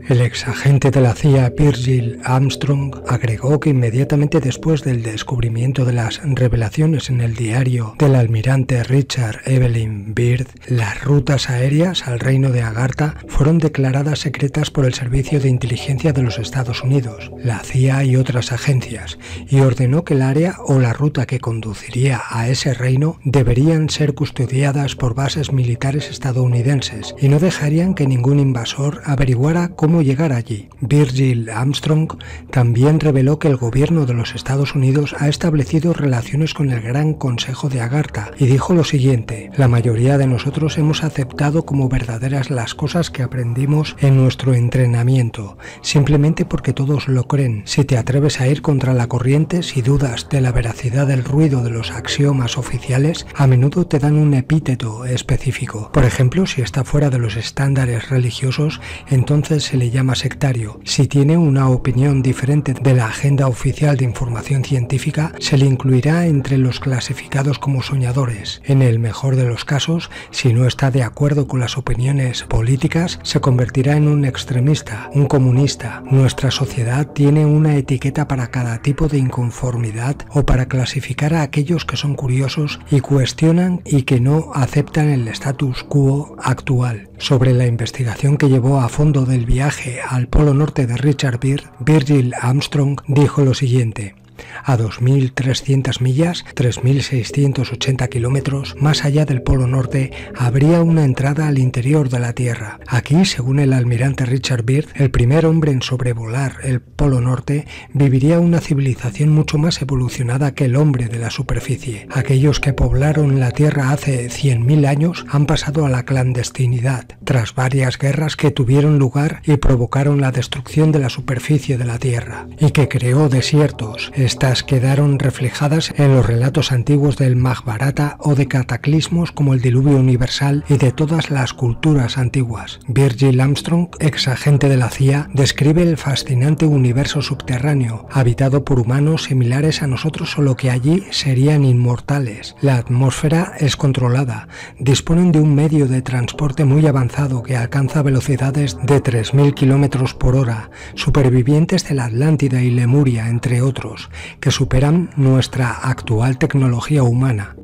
El exagente de la CIA Virgil Armstrong agregó que inmediatamente después del descubrimiento de las revelaciones en el diario del almirante Richard Evelyn Byrd, las rutas aéreas al reino de Agartha fueron declaradas secretas por el Servicio de Inteligencia de los Estados Unidos, la CIA y otras agencias, y ordenó que el área o la ruta que conduciría a ese reino deberían ser custodiadas por bases militares estadounidenses y no dejarían que ningún invasor averiguara cómo llegar allí. Virgil Armstrong también reveló que el gobierno de los Estados Unidos ha establecido relaciones con el Gran Consejo de Agartha y dijo lo siguiente: la mayoría de nosotros hemos aceptado como verdaderas las cosas que aprendimos en nuestro entrenamiento, simplemente porque todos lo creen. Si te atreves a ir contra la corriente, si dudas de la veracidad del ruido de los axiomas oficiales, a menudo te dan un epíteto específico. Por ejemplo, si está fuera de los estándares religiosos, entonces se le llama sectario. Si tiene una opinión diferente de la agenda oficial de información científica, se le incluirá entre los clasificados como soñadores. En el mejor de los casos, si no está de acuerdo con las opiniones políticas, se convertirá en un extremista, un comunista. Nuestra sociedad tiene una etiqueta para cada tipo de inconformidad o para clasificar a aquellos que son curiosos y cuestionan y que no aceptan el status quo actual. Sobre la investigación que llevó a fondo del viaje al Polo Norte de Richard Byrd, Virgil Armstrong dijo lo siguiente: a 2.300 millas, 3.680 kilómetros más allá del Polo Norte, habría una entrada al interior de la Tierra. Aquí, según el almirante Richard Byrd, el primer hombre en sobrevolar el Polo Norte viviría una civilización mucho más evolucionada que el hombre de la superficie. Aquellos que poblaron la Tierra hace 100.000 años han pasado a la clandestinidad, tras varias guerras que tuvieron lugar y provocaron la destrucción de la superficie de la Tierra, y que creó desiertos. Estas quedaron reflejadas en los relatos antiguos del Mahabharata o de cataclismos como el diluvio universal y de todas las culturas antiguas. Virgil Armstrong, exagente de la CIA, describe el fascinante universo subterráneo, habitado por humanos similares a nosotros, solo que allí serían inmortales. La atmósfera es controlada, disponen de un medio de transporte muy avanzado que alcanza velocidades de 3.000 km por hora, supervivientes de la Atlántida y Lemuria, entre otros, que superan nuestra actual tecnología humana.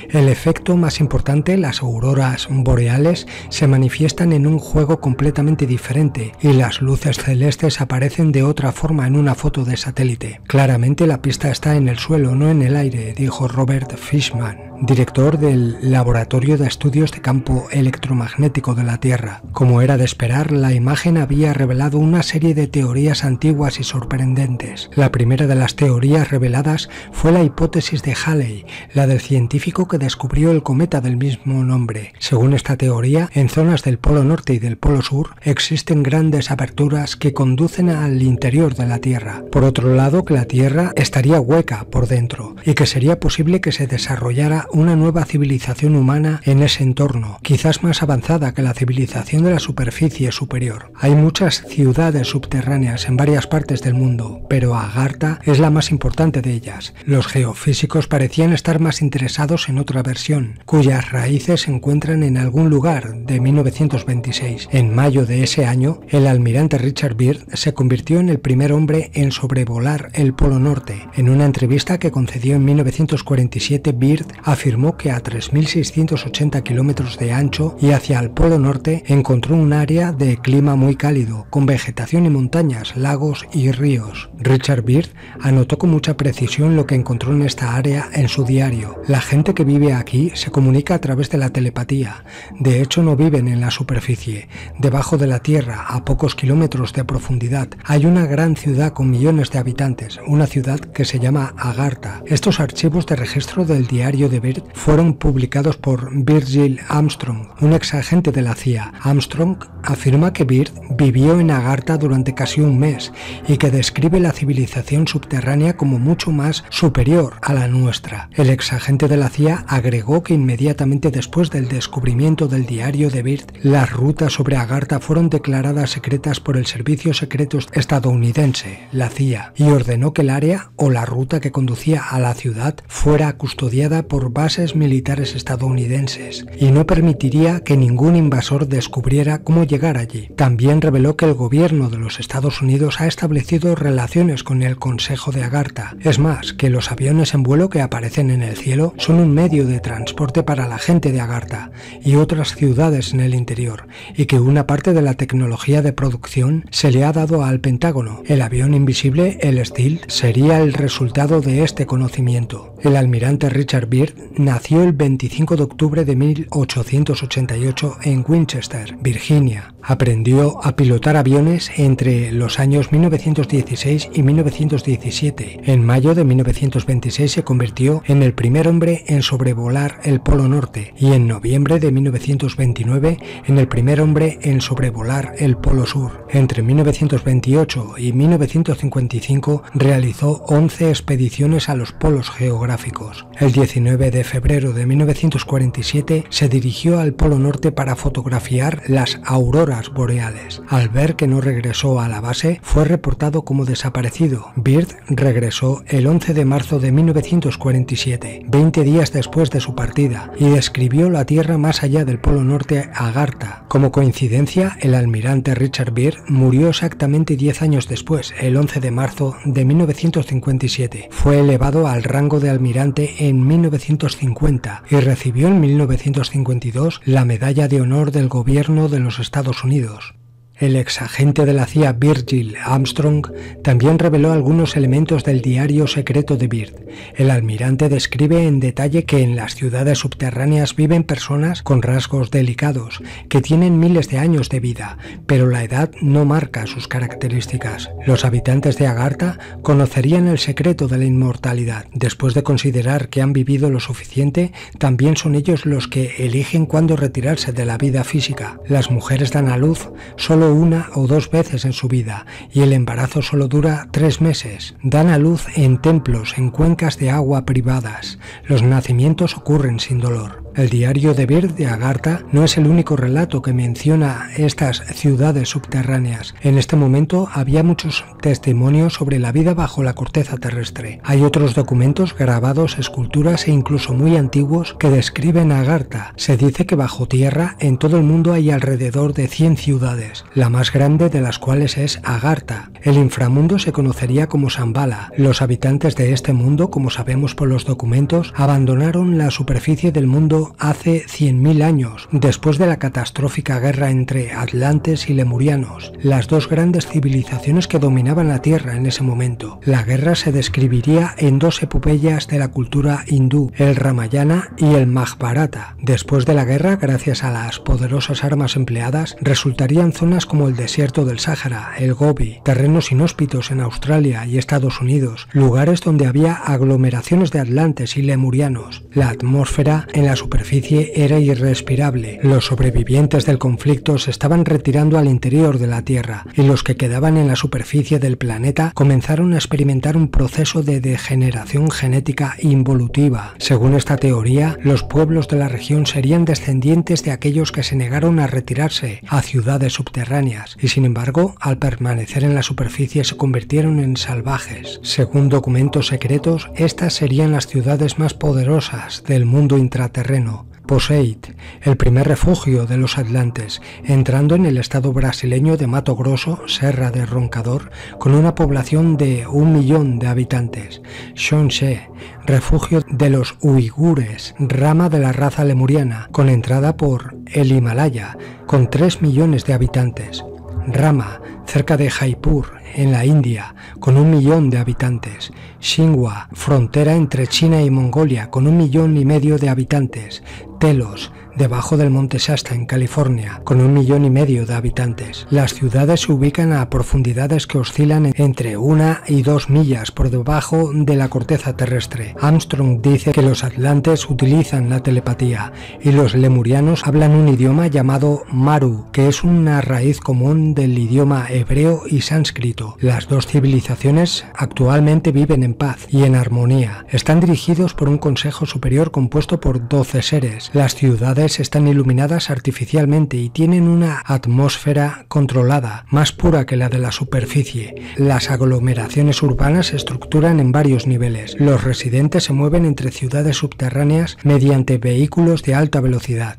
El efecto más importante, las auroras boreales, se manifiestan en un juego completamente diferente y las luces celestes aparecen de otra forma en una foto de satélite. Claramente la pista está en el suelo, no en el aire, dijo Robert Fishman, director del Laboratorio de Estudios de Campo Electromagnético de la Tierra. Como era de esperar, la imagen había revelado una serie de teorías antiguas y sorprendentes. La primera de las teorías reveladas fue la hipótesis de Halley, la del científico que descubrió el cometa del mismo nombre. Según esta teoría, en zonas del Polo Norte y del Polo Sur existen grandes aberturas que conducen al interior de la Tierra. Por otro lado, que la Tierra estaría hueca por dentro y que sería posible que se desarrollara una nueva civilización humana en ese entorno, quizás más avanzada que la civilización de la superficie superior. Hay muchas ciudades subterráneas en varias partes del mundo, pero Agartha es la más importante de ellas. Los geofísicos parecían estar más interesados en otra versión, cuyas raíces se encuentran en algún lugar, de 1926. En mayo de ese año, el almirante Richard Byrd se convirtió en el primer hombre en sobrevolar el Polo Norte. En una entrevista que concedió en 1947, Byrd afirmó que a 3.680 kilómetros de ancho y hacia el Polo Norte encontró un área de clima muy cálido, con vegetación y montañas, lagos y ríos. Richard Byrd anotó con mucha precisión lo que encontró en esta área en su diario. La gente que vive aquí se comunica a través de la telepatía. De hecho, no viven en la superficie. Debajo de la Tierra, a pocos kilómetros de profundidad, hay una gran ciudad con millones de habitantes, una ciudad que se llama Agartha. Estos archivos de registro del diario de Byrd fueron publicados por Virgil Armstrong, un exagente de la CIA. Armstrong afirma que Byrd vivió en Agartha durante casi un mes y que describe la civilización subterránea como mucho más superior a la nuestra. El exagente de la CIA agregó que inmediatamente después del descubrimiento del diario de Byrd, las rutas sobre Agartha fueron declaradas secretas por el Servicio Secreto estadounidense, la CIA, y ordenó que el área o la ruta que conducía a la ciudad fuera custodiada por bases militares estadounidenses y no permitiría que ningún invasor descubriera cómo llegar llegar allí. También reveló que el gobierno de los Estados Unidos ha establecido relaciones con el Consejo de Agartha. Es más, que los aviones en vuelo que aparecen en el cielo son un medio de transporte para la gente de Agartha y otras ciudades en el interior, y que una parte de la tecnología de producción se le ha dado al Pentágono. El avión invisible, el Stealth, sería el resultado de este conocimiento. El almirante Richard Byrd nació el 25 de octubre de 1888 en Winchester, Virginia. Aprendió a pilotar aviones entre los años 1916 y 1917. En mayo de 1926 se convirtió en el primer hombre en sobrevolar el Polo Norte y en noviembre de 1929 en el primer hombre en sobrevolar el Polo Sur. Entre 1928 y 1955 realizó 11 expediciones a los polos geográficos. El 19 de febrero de 1947 se dirigió al Polo Norte para fotografiar las auroras boreales. Al ver que no regresó a la base, fue reportado como desaparecido. Byrd regresó el 11 de marzo de 1947, 20 días después de su partida, y describió la tierra más allá del Polo Norte, Agartha. Como coincidencia, el almirante Richard Byrd murió exactamente 10 años después, el 11 de marzo de 1957. Fue elevado al rango de almirante en 1950 y recibió en 1952 la Medalla de Honor del Gobierno de los Estados Unidos. El exagente de la CIA Virgil Armstrong también reveló algunos elementos del diario secreto de Byrd. El almirante describe en detalle que en las ciudades subterráneas viven personas con rasgos delicados, que tienen miles de años de vida, pero la edad no marca sus características. Los habitantes de Agartha conocerían el secreto de la inmortalidad. Después de considerar que han vivido lo suficiente, también son ellos los que eligen cuándo retirarse de la vida física. Las mujeres dan a luz solo una o dos veces en su vida y el embarazo solo dura 3 meses. Dan a luz en templos, en cuencas de agua privadas. Los nacimientos ocurren sin dolor. El diario de Byrd de Agartha no es el único relato que menciona estas ciudades subterráneas. En este momento había muchos testimonios sobre la vida bajo la corteza terrestre. Hay otros documentos, grabados, esculturas e incluso muy antiguos que describen a Agartha. Se dice que bajo tierra en todo el mundo hay alrededor de 100 ciudades, la más grande de las cuales es Agartha. El inframundo se conocería como Shambhala. Los habitantes de este mundo, como sabemos por los documentos, abandonaron la superficie del mundo hace 100.000 años, después de la catastrófica guerra entre atlantes y lemurianos, las dos grandes civilizaciones que dominaban la Tierra en ese momento. La guerra se describiría en 2 epopeyas de la cultura hindú, el Ramayana y el Mahabharata. Después de la guerra, gracias a las poderosas armas empleadas, resultarían zonas como el desierto del Sáhara, el Gobi, terrenos inhóspitos en Australia y Estados Unidos, lugares donde había aglomeraciones de atlantes y lemurianos. La atmósfera en la superficie era irrespirable. Los sobrevivientes del conflicto se estaban retirando al interior de la Tierra y los que quedaban en la superficie del planeta comenzaron a experimentar un proceso de degeneración genética involutiva. Según esta teoría, los pueblos de la región serían descendientes de aquellos que se negaron a retirarse a ciudades subterráneas y, sin embargo, al permanecer en la superficie se convirtieron en salvajes. Según documentos secretos, estas serían las ciudades más poderosas del mundo intraterreno. Poseid, el primer refugio de los atlantes, entrando en el estado brasileño de Mato Grosso, Serra de Roncador, con una población de 1 millón de habitantes. Shonche, refugio de los uigures, rama de la raza lemuriana, con entrada por el Himalaya, con 3 millones de habitantes. Rama, cerca de Jaipur, en la India, con 1 millón de habitantes. Xinhua, frontera entre China y Mongolia, con 1,5 millones de habitantes. Telos, debajo del monte Shasta en California, con 1,5 millones de habitantes. Las ciudades se ubican a profundidades que oscilan entre 1 y 2 millas por debajo de la corteza terrestre. Armstrong dice que los atlantes utilizan la telepatía y los lemurianos hablan un idioma llamado Maru, que es una raíz común del idioma hebreo y sánscrito. Las dos civilizaciones actualmente viven en paz y en armonía. Están dirigidos por un consejo superior compuesto por 12 seres. Las ciudades están iluminadas artificialmente y tienen una atmósfera controlada, más pura que la de la superficie. Las aglomeraciones urbanas se estructuran en varios niveles. Los residentes se mueven entre ciudades subterráneas mediante vehículos de alta velocidad.